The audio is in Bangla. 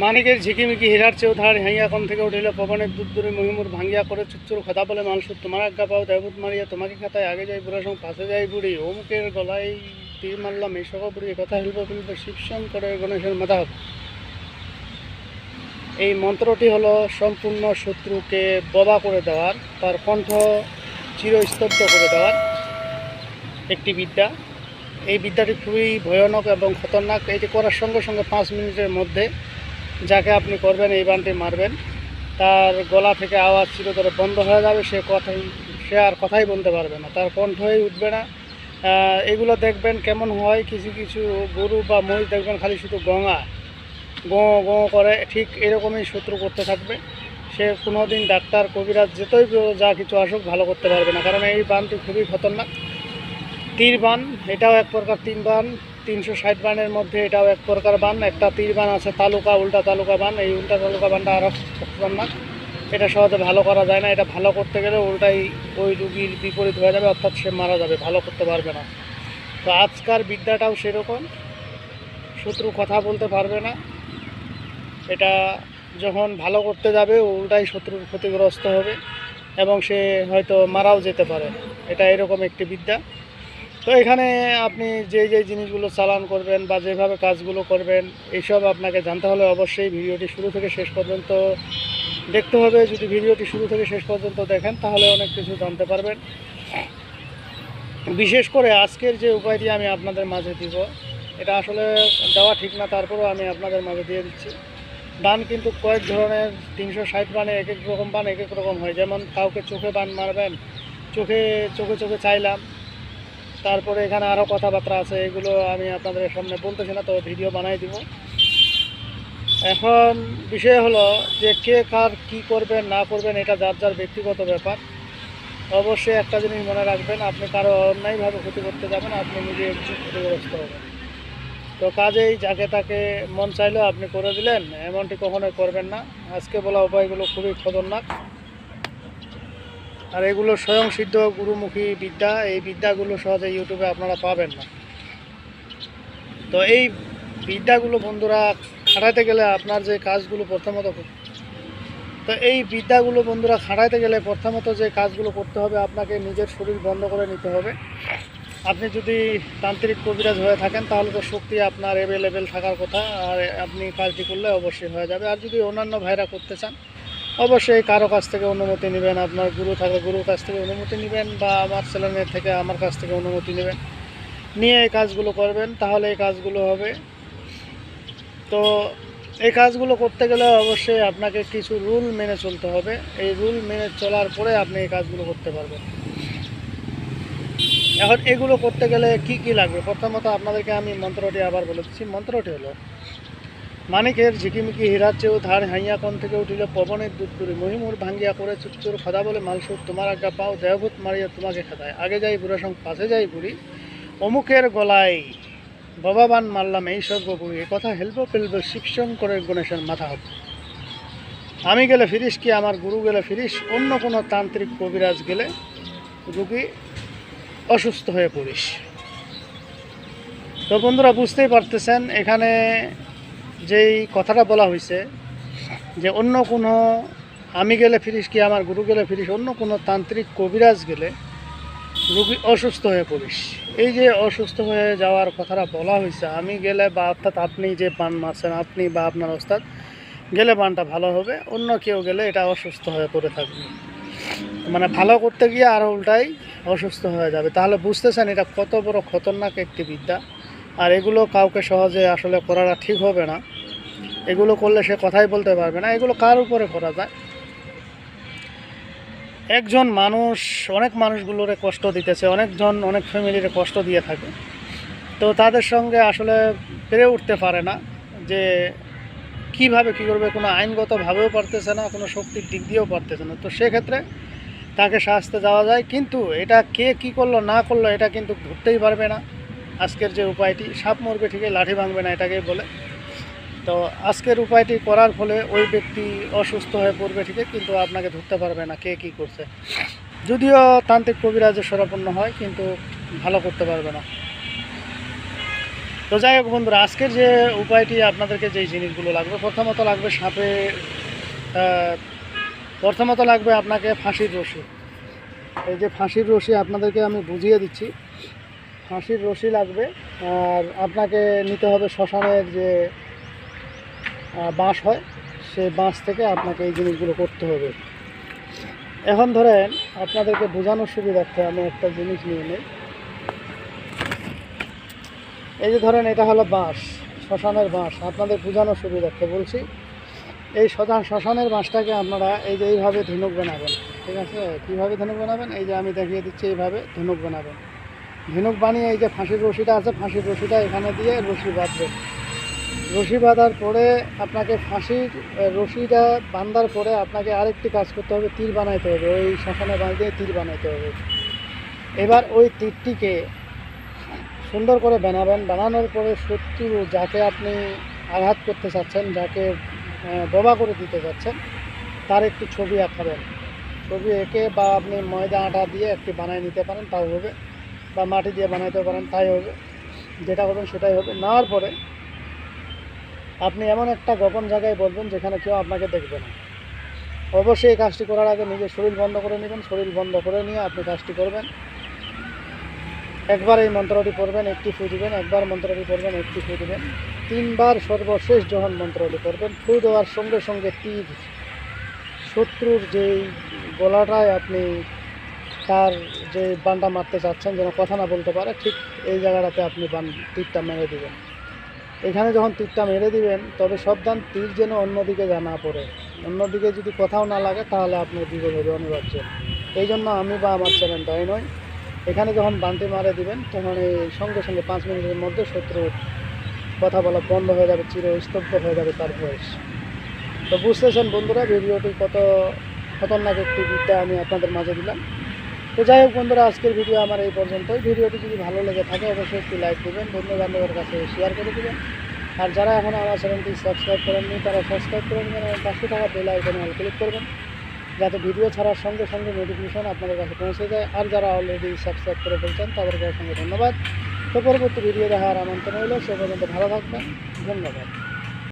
মানিকের ঝিকিমিকি হীরার চেয়েও ধার হাইয়া কম থেকে উঠিল পবনের দুধদুরি মহিমুর ভাঙ্গিয়া করে চুচ্চুর খোদা বলে মালসুর তোমার আজ্ঞা পাও দেবুত মারিয়া তোমাকে খাতায় আগে যাই বুড়া সঙ্গ পাশে যাই বুড়ি অমুকের গলায় তীর মারলাম এই সহ বুড়ি কথা হিলব ফিলব শিবসং করে গণেশের মাথা হবে। এই মন্ত্রটি হলো সম্পূর্ণ শত্রুকে ববা করে দেওয়ার, তার কণ্ঠ চিরস্তব্ধ করে দেওয়ার একটি বিদ্যা। এই বিদ্যাটি খুবই ভয়ানক এবং খতরনাক। এটি করার সঙ্গে সঙ্গে 5 মিনিটের মধ্যে যাকে আপনি করবেন এই বানটি মারবেন, তার গলা থেকে আওয়াজ চিরতরে বন্ধ হয়ে যাবে। সে আর কথাই বলতে পারবে না, তার কণ্ঠই উঠবে না। এগুলো দেখবেন কেমন হয়, কিছু কিছু গরু বা মহিষ দেখবেন খালি শুধু গো গো করে, ঠিক এরকমই শত্রু করতে থাকবে। সে কোনো দিন ডাক্তার কবিরাজ যেতই যা কিছু আসুক ভালো করতে পারবে না, কারণ এই বানটি খুবই খতরনাক। তীর বান, এটাও এক প্রকার তিন বান। 360 বানের মধ্যে এটাও এক প্রকার বান। একটা তীর বান আছে তালুকা, উল্টা তালুকা বান। এই উল্টা তালুকা বানটা আরও খতরনাক। এটা সহজে ভালো করা যায় না। এটা ভালো করতে গেলে উল্টাই ওই রুগীর বিপরীত হয়ে যাবে, অর্থাৎ সে মারা যাবে, ভালো করতে পারবে না। তো আজকার বিদ্যাটাও সেরকম, শত্রু কথা বলতে পারবে না। এটা যখন ভালো করতে যাবে উল্টাই শত্রুর ক্ষতিগ্রস্ত হবে এবং সে হয়তো মারাও যেতে পারে। এটা এরকম একটি বিদ্যা। তো এখানে আপনি যে জিনিসগুলো চালান করবেন বা যেভাবে কাজগুলো করবেন, এইসব আপনাকে জানতে হলে অবশ্যই ভিডিওটি শুরু থেকে শেষ পর্যন্ত দেখতে হবে। যদি ভিডিওটি শুরু থেকে শেষ পর্যন্ত দেখেন তাহলে অনেক কিছু জানতে পারবেন। বিশেষ করে আজকের যে উপায়টি আমি আপনাদের মাঝে দিব, এটা আসলে দেওয়া ঠিক না, তারপরেও আমি আপনাদের মাঝে দিয়ে দিচ্ছি। বান কিন্তু কয়েক ধরনের, 360 বানে এক এক রকম বান এক এক রকম হয়। যেমন কাউকে চোখে বান মারবেন, চোখে চাইলাম। তারপরে এখানে আরও কথাবার্তা আছে, এগুলো আমি আপনাদের সামনে বলতেছি না, তো ভিডিও বানাই দিব। এখন বিষয় হলো যে কে কার কী করবেন না করবেন এটা যার যার ব্যক্তিগত ব্যাপার। অবশ্যই একটা জিনিস মনে রাখবেন, আপনি কারো অন্যায়ভাবে ক্ষতি করতে যাবেন, আপনি নিজে ক্ষতিগ্রস্ত হবেন। তো কাজেই যাকে তাকে মন চাইলেও আপনি করে দিলেন, এমনটি কখনোই করবেন না। আজকে বলা উপায়গুলো খুবই খতরনাক, আর এগুলো স্বয়ংসিদ্ধ গুরুমুখী বিদ্যা। এই বিদ্যাগুলো সহজে ইউটিউবে আপনারা পাবেন না। তো এই বিদ্যাগুলো বন্ধুরা খাটাইতে গেলে আপনার যে কাজগুলো প্রথমত, খাটাইতে গেলে প্রথমত যে কাজগুলো করতে হবে, আপনাকে নিজের শরীর বন্ধ করে নিতে হবে। আপনি যদি তান্ত্রিক কবিরাজ হয়ে থাকেন তাহলে তো শক্তি আপনার অ্যাভেলেবেল থাকার কথা, আর আপনি কাজটি করলে অবশ্যই হয়ে যাবে। আর যদি অন্যান্য ভাইরা করতে চান অবশ্যই কারো কাছ থেকে অনুমতি নেবেন, আপনার গুরু থাকলে গুরুর কাছ থেকে অনুমতি নেবেন, বা আমার ছেলেমেয়ের থেকে আমার কাছ থেকে অনুমতি নেবেন, নিয়ে এই কাজগুলো করবেন, তাহলে এই কাজগুলো হবে। তো এই কাজগুলো করতে গেলে অবশ্যই আপনাকে কিছু রুল মেনে চলতে হবে। এই রুল মেনে চলার পরে আপনি এই কাজগুলো করতে পারবেন। এখন এগুলো করতে গেলে কি কি লাগবে, প্রথমত আপনাদেরকে আমি মন্ত্রটি আবার বলে দিচ্ছি। মন্ত্রটি হলো, মানিকের ঝিকিমিকি হীরার চেয়েও ধার হাইয়া কোণ থেকে উঠিল পবনের দুধদুরি মহিমুর ভাঙ্গিয়া করে চুচ্চুর খোদা বলে মালসুর তোমার আজ্ঞা পাও দেহভূত মারিয়া তোমাকে খাতায় আগে যাই বুড়া সঙ্গ পাশে যাই বুড়ি অমুকের গলায় বাবাবান মারলাম এই স্বর্গ বুড়ি এ কথা হেলবো ফেলবো শিবশঙ্করের গণেশের মাথা হবে। আমি গেলে ফিরিস কি আমার গুরু গেলে ফিরিস, অন্য কোনো তান্ত্রিক কবিরাজ গেলে রুগী অসুস্থ হয়ে পড়িস। তো বন্ধুরা বুঝতেই পারতেছেন এখানে যেই কথাটা বলা হয়েছে যে অন্য কোনো, আমি গেলে ফিরিস কি আমার গুরু গেলে ফিরিস, অন্য কোনো তান্ত্রিক কবিরাজ গেলে রুগী অসুস্থ হয়ে পড়িস। এই যে অসুস্থ হয়ে যাওয়ার কথাটা বলা হয়েছে, আমি গেলে বা অর্থাৎ আপনি যে বান মারছেন, আপনি বা আপনার ওস্তাদ গেলে বানটা ভালো হবে, অন্য কেউ গেলে এটা অসুস্থ হয়ে পড়ে থাকবে, মানে ভালো করতে গিয়ে আরও উল্টাই অসুস্থ হয়ে যাবে। তাহলে বুঝতেছেন এটা কত বড় খতরনাক একটি বিদ্যা। আর এগুলো কাউকে সহজে আসলে করাটা ঠিক হবে না। এগুলো করলে সে কথাই বলতে পারবে না। এগুলো কার উপরে করা যায়? একজন মানুষ অনেক মানুষগুলোরে কষ্ট দিতেছে, অনেকজন অনেক ফ্যামিলিরে কষ্ট দিয়ে থাকে, তো তাদের সঙ্গে আসলে পেরে উঠতে পারে না যে কিভাবে কী করবে, কোনো আইনগতভাবেও পারতেছে না, কোনো শক্তির দিক দিয়েও পারতেছে না। তো সেক্ষেত্রে তাকে শাস্তে যাওয়া যায়, কিন্তু এটা কে কী করলো না করলো এটা কিন্তু ধরতেই পারবে না। আজকের যে উপায়টি, সাপ মরবে ঠিকই লাঠি ভাঙবে না, এটাকেই বলে। তো আজকের উপায়টি করার ফলে ওই ব্যক্তি অসুস্থ হয়ে পড়বে ঠিকই, কিন্তু আপনাকে ধরতে পারবে না কে কী করছে। যদিও তান্ত্রিক কবিরাজের শরণাপন্ন হয়, কিন্তু ভালো করতে পারবে না। তো তো যাই হোক বন্ধুরা, আজকের যে উপায়টি আপনাদেরকে যেই জিনিসগুলো লাগবে, প্রথমত লাগবে প্রথমত লাগবে আপনাকে ফাঁসির রশি। এই যে ফাঁসির রশি আপনাদেরকে আমি বুঝিয়ে দিচ্ছি। ফাঁসির রশি লাগবে, আর আপনাকে নিতে হবে শ্মশানের যে বাঁশ হয়, সেই বাঁশ থেকে আপনাকে এই জিনিসগুলো করতে হবে। এখন ধরেন আপনাদেরকে বোঝানোর সুবিধার্থে আমি একটা জিনিস নিয়ে নিই। এই যে ধরেন এটা হলো বাঁশ, শ্মশানের বাঁশ। আপনাদের বোঝানোর সুবিধার্থে বলছি, এই শ্মশানের বাঁশটাকে আপনারা এই যে এইভাবে ধনুক বানাবেন। ঠিক আছে, কীভাবে ধনুক বানাবেন? এই যে আমি দেখিয়ে দিচ্ছি, এইভাবে ধনুক বানাবেন। ধনুক বানিয়ে এই যে ফাঁসির রশিটা আছে, ফাঁসির রশিটা এখানে দিয়ে রশি বাঁধবেন। রশি বাঁধার পরে আপনাকে ফাঁসির রশিটা বাঁধার পরে আপনাকে আরেকটি কাজ করতে হবে, তীর বানাইতে হবে। ওই শ্মশানে বাঁধে তীর বানাইতে হবে। এবার ওই তীরটিকে সুন্দর করে বানাবেন। বানানোর পরে শত্রু যাকে আপনি আঘাত করতে চাচ্ছেন, যাকে বোবা করে দিতে চাচ্ছেন, তার একটি ছবি আঁকাবেন। ছবি এঁকে বা আপনি ময়দা আটা দিয়ে একটি বানিয়ে নিতে পারেন, তাও হবে, বা মাটি দিয়ে বানাইতে পারেন, তাই হবে। যেটা করবেন সেটাই হবে। নেওয়ার পরে আপনি এমন একটা গোপন জায়গায় বলবেন যেখানে কেউ আপনাকে দেখবে না। অবশ্যই এই কাজটি করার আগে নিজের শরীর বন্ধ করে নেবেন। শরীর বন্ধ করে নিয়ে আপনি কাজটি করবেন। একবার এই মন্ত্রটি পড়বেন, একটি ফু দিবেন। একবার মন্ত্রটি পড়বেন, একটি ফু দিবেন। 3 বার সর্বশেষ যখন মন্ত্রটি পড়বেন, ফু দেওয়ার সঙ্গে সঙ্গে তীর শত্রুর যেই গলাটায় আপনি তার যে বানটা মারতে চাচ্ছেন, যেন কথা না বলতে পারে, ঠিক এই জায়গাটাতে আপনি তীরটা মেরে দিবেন। এখানে যখন তীরটা মেরে দিবেন, তবে সাবধান, তীর যেন অন্যদিকে না পড়ে। অন্যদিকে যদি কোথাও না লাগে তাহলে আপনার বিপদ হবে অনিবার্য। এই জন্য আমি বা আমার চ্যানেলটাই নয়, এখানে যখন বানটি মারে দিবেন, তখন এই সঙ্গে সঙ্গে 5 মিনিটের মধ্যে শত্রুর কথা বলা বন্ধ হয়ে যাবে, চিরস্তব্ধ হয়ে যাবে তার বয়স। তো বুঝতেছেন বন্ধুরা, ভিডিওটি কত খতরনাক একটি বিদ্যা আমি আপনাদের মাঝে দিলাম। তো যাই হোক বন্ধুরা, আজকের ভিডিও আমার এই পর্যন্তই। ভিডিওটি যদি ভালো লেগে থাকে অবশ্যই একটি লাইক দেবেন, বন্ধু বান্ধবের কাছে শেয়ার করে দেবেন। আর যারা এখনও আমার চ্যানেলটি সাবস্ক্রাইব করেননি, তারা সাবস্ক্রাইব করে নেবেন এবং পাশে থাকা বেল আইকনে অল ক্লিক করবেন, যাতে ভিডিও ছাড়ার সঙ্গে সঙ্গে নোটিফিকেশন আপনাদের কাছে পৌঁছে যায়। আর যারা অলরেডি সাবস্ক্রাইব করে ফেলছেন তাদেরকে অসংখ্য ধন্যবাদ। তো পরবর্তী ভিডিও দেখার আমন্ত্রণ হলো। সে পর্যন্ত ভালো থাকবেন। ধন্যবাদ।